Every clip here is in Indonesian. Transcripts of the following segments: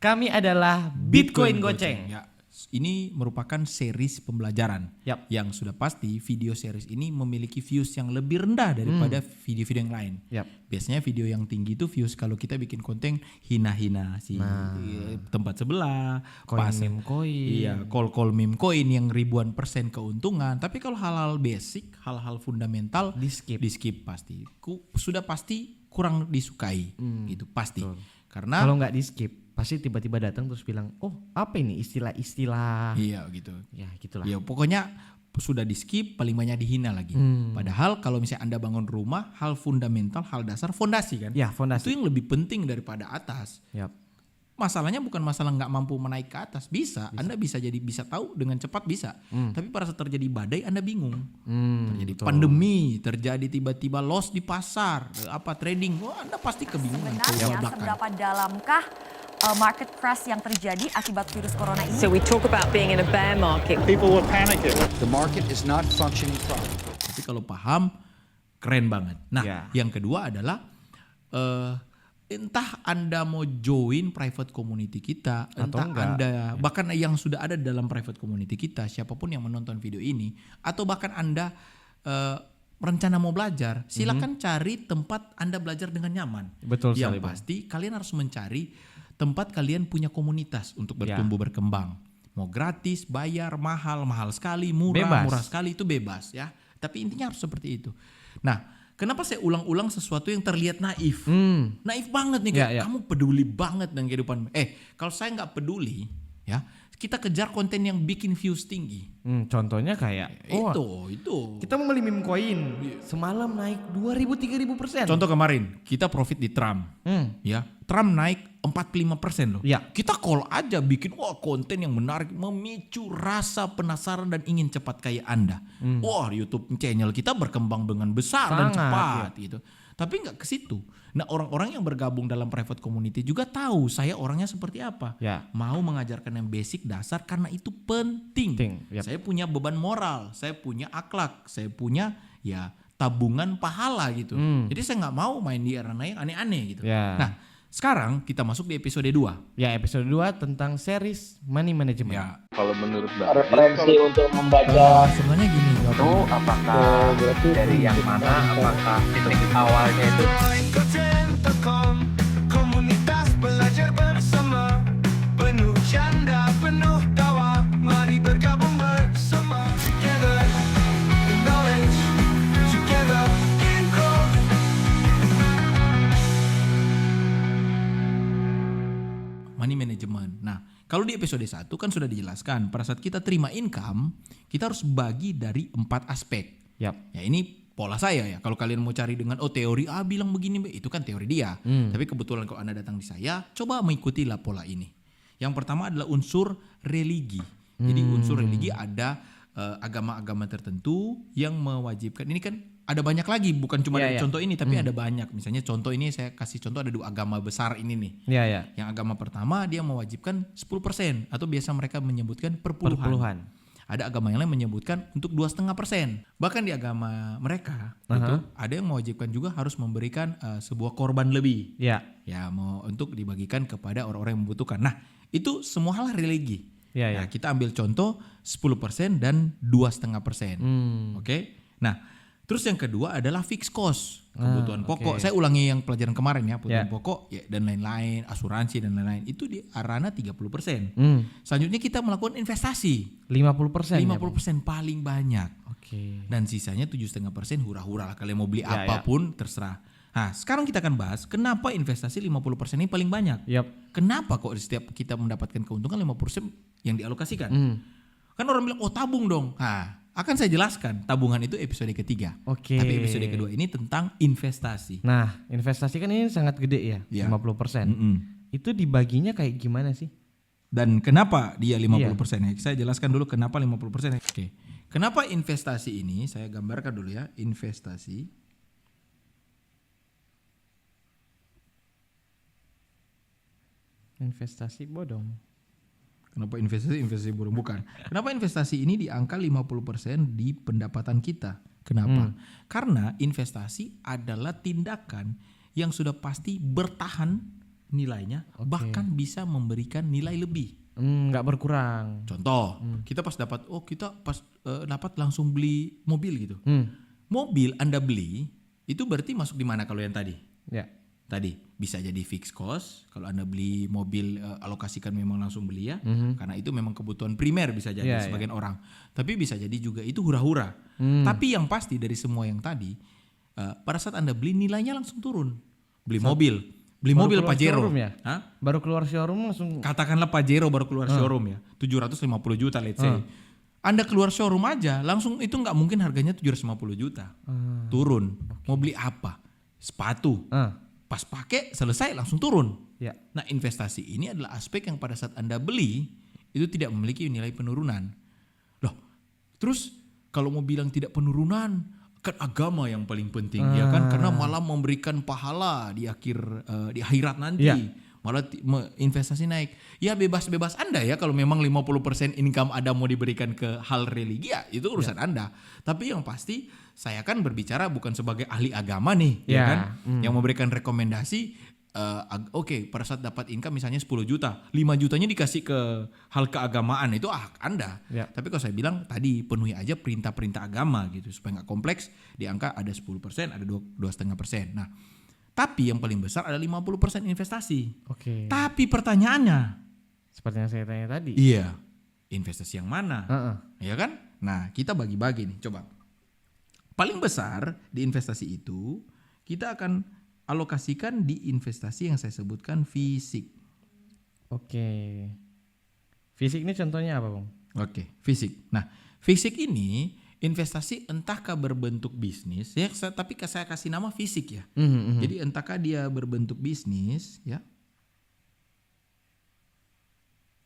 Kami adalah Bitcoin Goceng. Ya, ini merupakan series pembelajaran. Yap. Yang sudah pasti video series ini memiliki views yang lebih rendah daripada video-video yang lain. Yap. Biasanya video yang tinggi itu views kalau kita bikin konten hina-hina si tempat sebelah, Meme coin. Iya, call meme coin yang ribuan persen keuntungan. Tapi kalau hal-hal basic, hal-hal fundamental Di skip pasti. Sudah pasti kurang disukai gitu pasti. Betul. Karena Kalau nggak di skip, pasti tiba-tiba datang terus bilang, oh apa ini istilah-istilah. iya gitu. Ya gitulah. Ya pokoknya sudah di skip, paling banyak dihina lagi. Padahal kalau misalnya Anda bangun rumah, hal fundamental, hal dasar, fondasi kan. Ya fondasi. Itu yang lebih penting daripada atas. Yap. Masalahnya bukan masalah nggak mampu menaik ke atas, bisa. Anda bisa tahu dengan cepat bisa. Tapi pada saat terjadi badai Anda bingung. Terjadi pandemi, terjadi tiba-tiba loss di pasar, trading, Anda pasti kebingungan. Sebenarnya seberapa dalamkah market crash yang terjadi akibat virus corona ini? So we talk about being in a bear market. People were panicking. The market is not functioning properly. Tapi kalau paham, keren banget. Nah, Ya. yang kedua adalah entah Anda mau join private community kita, Atau entah enggak. Anda bahkan yang sudah ada dalam private community kita, siapapun yang menonton video ini, atau bahkan Anda rencana mau belajar, silakan cari tempat Anda belajar dengan nyaman. Betul Yang sekali, Bang. pasti kalian harus mencari tempat kalian punya komunitas untuk bertumbuh berkembang. Mau gratis, bayar, mahal sekali, Bebas. murah sekali itu bebas ya. Tapi intinya harus seperti itu. Nah, kenapa saya ulang-ulang sesuatu yang terlihat naif? Naif banget nih, kayak Ya. kamu peduli banget dengan kehidupan. Kalau saya nggak peduli, ya kita kejar konten yang bikin views tinggi. Contohnya kayak, Itu. kita mau beli meme coin, semalam naik 2.000-3.000%. Contoh kemarin kita profit di Trump, ya Trump naik 45% loh. Ya. Kita call aja bikin konten yang menarik, memicu rasa penasaran dan ingin cepat kayak Anda. YouTube channel kita berkembang dengan besar dan Sangat, cepat gitu. Tapi nggak ke situ. Nah, orang-orang yang bergabung dalam private community juga tahu saya orangnya seperti apa. Ya. Mau mengajarkan yang basic dasar karena itu penting. Yap. Saya punya beban moral, saya punya akhlak, saya punya tabungan pahala gitu. Jadi saya nggak mau main di arena yang aneh-aneh gitu. Ya. Nah, sekarang kita masuk di episode 2. Ya episode 2 tentang series money management. Ya, Kalau menurut Mbak referensi untuk membaca sebenarnya gini. itu apakah dari yang mana, apakah titik awalnya itu Komunitas belajar bersama, penuh canda, penuh tawa, mari bergabung bersama. Together in knowledge, together in growth. Money management. Nah, kalau di episode 1 kan sudah dijelaskan, pada saat kita terima income, kita harus bagi dari 4 aspek. Yap. Ya ini pola saya ya. Kalau kalian mau cari dengan teori bilang begini, itu kan teori dia. Tapi kebetulan kalau Anda datang di saya, coba mengikutilah pola ini. Yang pertama adalah unsur religi. Jadi unsur religi ada agama-agama tertentu yang mewajibkan. Ini kan ada banyak lagi, bukan cuma dari contoh ini, tapi ada banyak. Misalnya contoh ini saya kasih contoh ada 2 agama besar ini nih. Ya. Yang agama pertama dia mewajibkan 10% atau biasa mereka menyebutkan perpuluhan. Ada agama yang lain menyebutkan untuk 2,5%. Bahkan di agama mereka itu ada yang mewajibkan juga harus memberikan sebuah korban lebih. Ya. Ya, mau untuk dibagikan kepada orang-orang yang membutuhkan. Nah, itu semua hal religi. Ya. Nah, kita ambil contoh 10% dan 2,5%. Oke. Nah, terus yang kedua adalah fixed cost, kebutuhan pokok. Saya ulangi yang pelajaran kemarin ya, kebutuhan pokok dan lain-lain, asuransi dan lain-lain. Itu di arana 30%. Selanjutnya kita melakukan investasi. 50%. 50% paling banyak. Oke. Dan sisanya 7,5% hura-hura lah. Kalian mau beli apapun terserah. Nah, sekarang kita akan bahas kenapa investasi 50% ini paling banyak. Yap. Kenapa kok setiap kita mendapatkan keuntungan 50% yang dialokasikan? Kan orang bilang, tabung dong. Nah, akan saya jelaskan tabungan itu episode ketiga. Oke. Tapi episode kedua ini tentang investasi. Nah, investasi kan ini sangat gede ya, 50%. Itu dibaginya kayak gimana sih? Dan kenapa dia 50%? Ya? Saya jelaskan dulu kenapa 50%. Oke. Kenapa investasi ini? Saya gambarkan dulu ya, investasi. Investasi bodong. Kenapa investasi bodong? Bukan. Kenapa investasi ini di angka 50% di pendapatan kita? Kenapa? Karena investasi adalah tindakan yang sudah pasti bertahan nilainya, bahkan bisa memberikan nilai lebih. Nggak berkurang. Contoh, kita pas dapat langsung beli mobil gitu. Mobil Anda beli itu berarti masuk di mana kalau yang tadi? Ya. Tadi bisa jadi fixed cost kalau Anda beli mobil alokasikan memang langsung beli ya, karena itu memang kebutuhan primer bisa jadi sebagian orang. Tapi bisa jadi juga itu hura-hura. Tapi yang pasti dari semua yang tadi, pada saat Anda beli nilainya langsung turun. Beli mobil Pajero, showroom ya? Baru keluar showroom langsung. Katakanlah Pajero baru keluar showroom ya, 750 juta let's say. Anda keluar showroom aja langsung itu nggak mungkin harganya 750 juta. Turun. Mau beli apa? Sepatu. Pas pakai selesai langsung turun. Ya. Nah, investasi ini adalah aspek yang pada saat Anda beli itu tidak memiliki nilai penurunan. Loh, terus kalau mau bilang tidak penurunan, kan agama yang paling penting ya kan, karena malah memberikan pahala di akhirat nanti. Ya. Malah investasi naik. Ya bebas-bebas Anda ya kalau memang 50% income Anda mau diberikan ke hal religi ya itu urusan Anda. Tapi yang pasti saya kan berbicara bukan sebagai ahli agama nih ya kan, yang memberikan rekomendasi pada saat dapat income misalnya 10 juta, 5 jutanya dikasih ke hal keagamaan itu hak Anda. Ya. Tapi kalau saya bilang tadi penuhi aja perintah-perintah agama gitu supaya nggak kompleks, di angka ada 10%, ada 2,5%. Nah, tapi yang paling besar ada 50% investasi. Oke. Tapi pertanyaannya, seperti yang saya tanya tadi. Iya, investasi yang mana? Ya kan? Nah, kita bagi-bagi nih, coba. Paling besar di investasi itu, kita akan alokasikan di investasi yang saya sebutkan fisik. Oke. Fisik ini contohnya apa, Bang? Oke, fisik. Nah, fisik ini investasi entahkah berbentuk bisnis ya, tapi saya kasih nama fisik ya. Jadi entahkah dia berbentuk bisnis ya.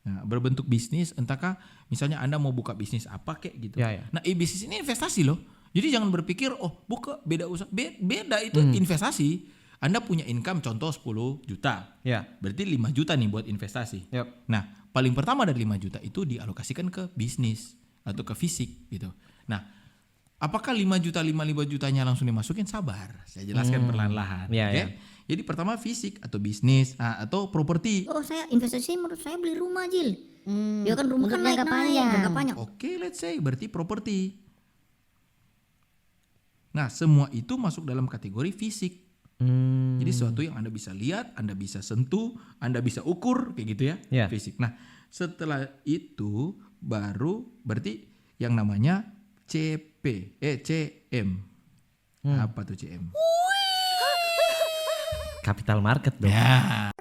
Nah, berbentuk bisnis entahkah misalnya Anda mau buka bisnis apa kayak gitu. Ya. Nah, bisnis ini investasi loh. Jadi jangan berpikir buka beda usaha. Beda itu investasi. Anda punya income contoh 10 juta. Ya. Berarti 5 juta nih buat investasi. Yep. Nah, paling pertama dari 5 juta itu dialokasikan ke bisnis atau ke fisik gitu. Nah, apakah 5 jutanya langsung dimasukin? Sabar, saya jelaskan perlahan-lahan. Okay? Jadi pertama fisik atau bisnis atau properti. Oh, saya investasi menurut saya beli rumah, Jil. Ya kan rumah kan jangka panjang. Oke, let's say berarti properti. Nah, semua itu masuk dalam kategori fisik. Jadi sesuatu yang Anda bisa lihat, Anda bisa sentuh, Anda bisa ukur kayak gitu ya, fisik. Nah, setelah itu baru berarti yang namanya CM. Apa tuh CM? Capital market dong. Ya.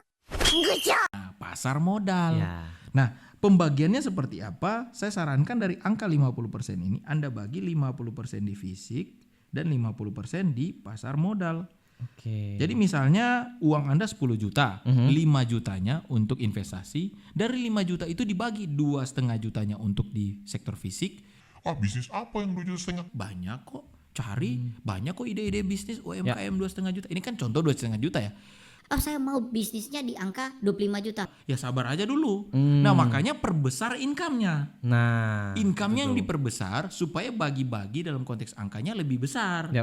Nah, pasar modal. Ya. Nah, pembagiannya seperti apa? Saya sarankan dari angka 50% ini Anda bagi 50% di fisik dan 50% di pasar modal. Oke. Jadi misalnya uang Anda 10 juta, 5 jutanya untuk investasi, dari 5 juta itu dibagi 2,5 jutanya untuk di sektor fisik. Bisnis apa yang 2,5 juta? Banyak kok, banyak kok ide-ide bisnis UMKM 2,5 juta. Ini kan contoh 2,5 juta ya. Saya mau bisnisnya di angka 25 juta. Ya sabar aja dulu. Nah makanya perbesar income-nya. Nah, income-nya yang diperbesar supaya bagi-bagi dalam konteks angkanya lebih besar.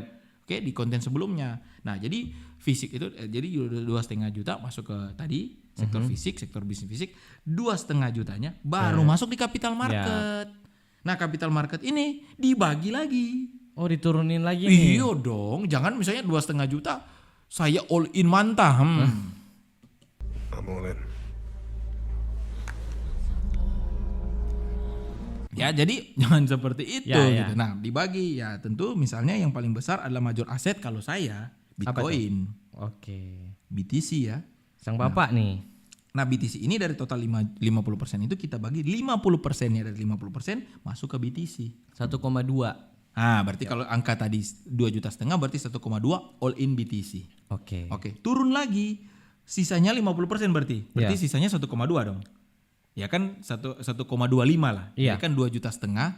Oke, di konten sebelumnya. Nah, jadi fisik itu jadi 2,5 juta masuk ke tadi sektor fisik, sektor bisnis fisik, 2,5 jutanya baru masuk di capital market. Nah, capital market ini dibagi lagi. Oh, diturunin lagi nih. Iya dong, jangan misalnya 2,5 juta saya all in mantah. I'm all in. Ya, jadi jangan seperti itu gitu. Ya. Nah, dibagi ya tentu misalnya yang paling besar adalah major aset kalau saya Bitcoin. Oke. BTC ya. Sang bapak nih. Nah, BTC ini dari total 50% itu kita bagi 50%-nya dari 50% masuk ke BTC. 1,2. Ah, berarti kalau angka tadi 2,5 juta berarti 1,2 all in BTC. Oke. Turun lagi sisanya 50% berarti. Berarti sisanya 1,2 dong. Ya kan 1,25 lah. Ya kan 2,5 juta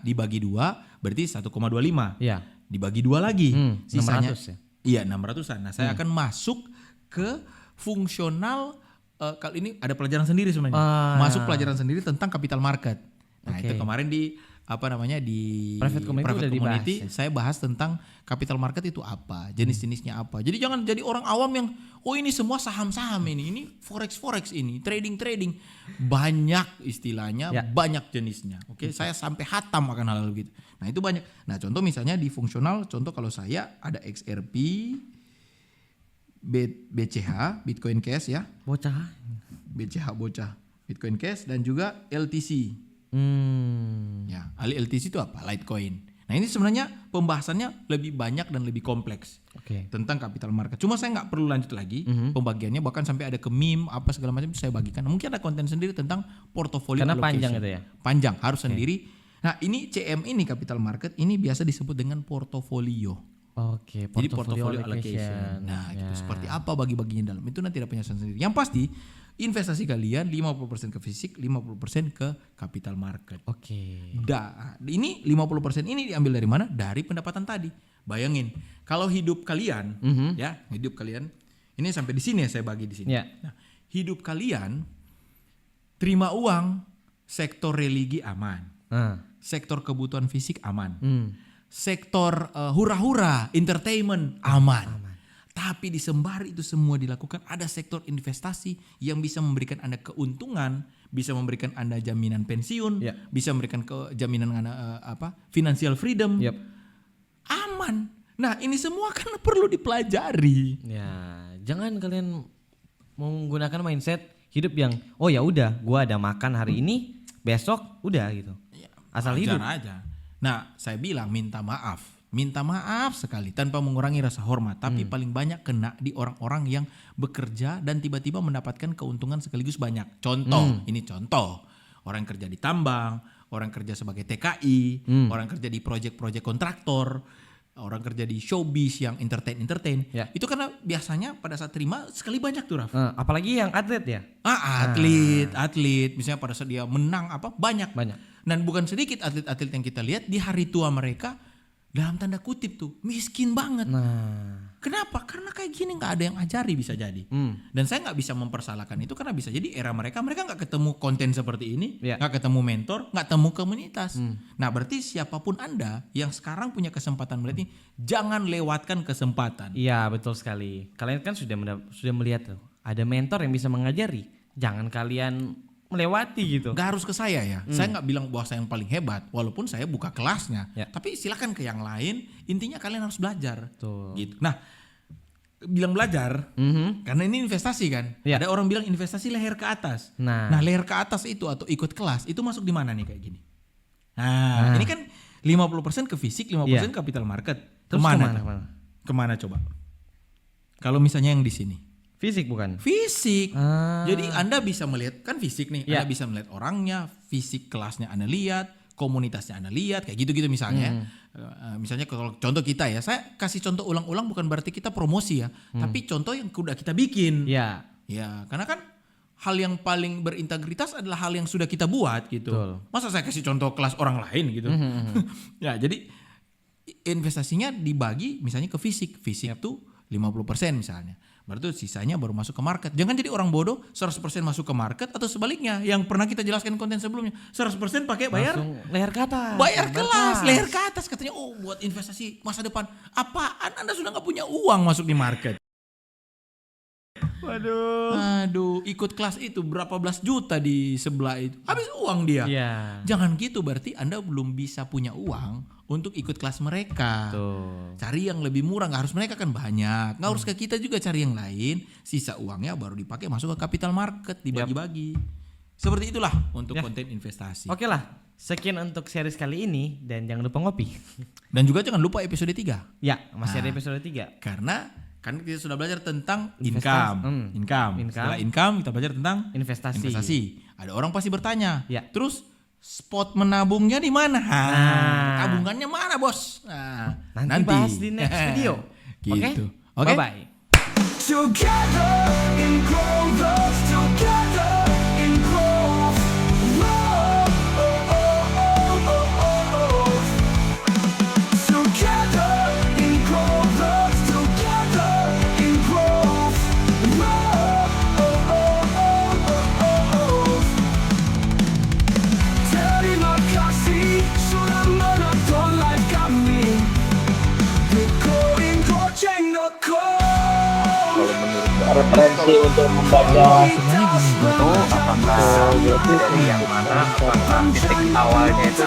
dibagi 2 berarti 1,25. Iya. Dibagi 2 lagi. Sisanya 600 ya. Iya, 600-an. Nah, saya akan masuk ke fungsional kali ini ada pelajaran sendiri sebenarnya. Masuk pelajaran sendiri tentang capital market. Nah, itu kemarin di di Private community udah community, dibahas, ya? saya bahas tentang capital market itu apa, jenis-jenisnya apa. Jadi jangan jadi orang awam yang ini semua saham-saham ini forex ini, trading. Banyak istilahnya, banyak jenisnya. Oke, saya sampai hatam akan hal-hal gitu. Nah, itu banyak. Nah, contoh misalnya di fungsional, contoh kalau saya ada XRP, BCH, Bitcoin Cash ya. BCH bocah, Bitcoin Cash dan juga LTC. Ya, LTC itu apa? Litecoin. Nah, ini sebenarnya pembahasannya lebih banyak dan lebih kompleks tentang capital market. Cuma saya nggak perlu lanjut lagi pembagiannya, bahkan sampai ada ke meme apa segala macam itu saya bagikan. Mungkin ada konten sendiri tentang portfolio karena allocation. panjang itu ya. Panjang, harus sendiri. Nah, ini CM ini capital market ini biasa disebut dengan portofolio. Jadi portfolio allocation. Nah, gitu. Seperti apa bagi-baginya dalam itu nanti ada penjelasan sendiri. Yang pasti investasi kalian 50% ke fisik, 50% ke capital market. Ini 50% ini diambil dari mana? Dari pendapatan tadi. Bayangin, kalau hidup kalian hidup kalian ini sampai di sini ya saya bagi di sini. Nah, hidup kalian terima uang, sektor religi aman. Sektor kebutuhan fisik aman. Sektor hura-hura, entertainment aman. Tapi di sembari itu semua dilakukan, ada sektor investasi yang bisa memberikan Anda keuntungan, bisa memberikan Anda jaminan pensiun, bisa memberikan jaminan Anda financial freedom. Aman. Nah, ini semua kan perlu dipelajari. Jangan kalian menggunakan mindset hidup yang ya udah, gua ada makan hari ini, besok udah gitu. Asal hidup aja. Nah, saya bilang minta maaf sekali tanpa mengurangi rasa hormat, tapi paling banyak kena di orang-orang yang bekerja dan tiba-tiba mendapatkan keuntungan sekaligus banyak. Ini contoh. Orang kerja di tambang, orang kerja sebagai TKI, orang kerja di proyek-proyek kontraktor, orang kerja di showbiz yang entertain. Itu karena biasanya pada saat terima sekali banyak tuh, Raf. Apalagi yang atlet ya. Atlet misalnya pada saat dia menang banyak. Dan bukan sedikit atlet-atlet yang kita lihat di hari tua mereka dalam tanda kutip tuh miskin banget. Kenapa? Karena kayak gini nggak ada yang ajari bisa jadi. Dan saya nggak bisa mempersalahkan itu karena bisa jadi era mereka nggak ketemu konten seperti ini, nggak ketemu mentor, nggak ketemu komunitas. Nah, berarti siapapun Anda yang sekarang punya kesempatan melihat ini, jangan lewatkan kesempatan. Iya, betul sekali. Kalian kan sudah melihat tuh ada mentor yang bisa mengajari. Jangan kalian melewati gitu. Gak harus ke saya ya. Saya nggak bilang bahwa saya yang paling hebat, walaupun saya buka kelasnya. Tapi silakan ke yang lain. Intinya kalian harus belajar. Gitu. Nah, bilang belajar, karena ini investasi kan. Ada orang bilang investasi leher ke atas. Nah, leher ke atas itu atau ikut kelas itu masuk di mana nih kayak gini? Nah, ini kan 50% ke fisik, 50% capital market. Terus Kemana coba? Kalau misalnya yang di sini. Fisik bukan? Fisik. Jadi Anda bisa melihat, kan fisik nih, Anda bisa melihat orangnya, fisik kelasnya Anda lihat, komunitasnya Anda lihat, kayak gitu-gitu misalnya. Misalnya kalau contoh kita ya, saya kasih contoh ulang-ulang bukan berarti kita promosi ya, tapi contoh yang udah kita bikin. Ya, karena kan hal yang paling berintegritas adalah hal yang sudah kita buat gitu. Masa saya kasih contoh kelas orang lain gitu. Ya, jadi investasinya dibagi misalnya ke fisik. Fisik tuh 50% misalnya. Berarti sisanya baru masuk ke market. Jangan jadi orang bodoh 100% masuk ke market atau sebaliknya yang pernah kita jelaskan konten sebelumnya. 100% pakai bayar langsung leher ke atas. Bayar kelas, leher ke atas katanya buat investasi masa depan. Apaan? Anda sudah enggak punya uang masuk di market. Waduh, ikut kelas itu berapa belas juta di sebelah itu. Habis uang dia. Jangan gitu, berarti Anda belum bisa punya uang untuk ikut kelas mereka. Cari yang lebih murah, gak harus mereka kan banyak. Gak harus ke kita juga, cari yang lain. Sisa uangnya baru dipakai masuk ke capital market, dibagi-bagi. Seperti itulah untuk konten investasi. Oke lah, sekian untuk series kali ini dan jangan lupa ngopi. Dan juga jangan lupa episode 3. Ya, masih ada episode 3. Karena kan kita sudah belajar tentang income. Setelah income kita belajar tentang investasi. Ada orang pasti bertanya, terus spot menabungnya di mana? Tabungannya mana, Bos? Nanti bahas di next video. Gitu. Oke. Bye-bye. Together in growth, together in growth. Together in growth, together in growth. Terima kasih sudah referensi untuk membaca sebenarnya gini, gua tahu apakah dari yang mana, apakah titik awalnya itu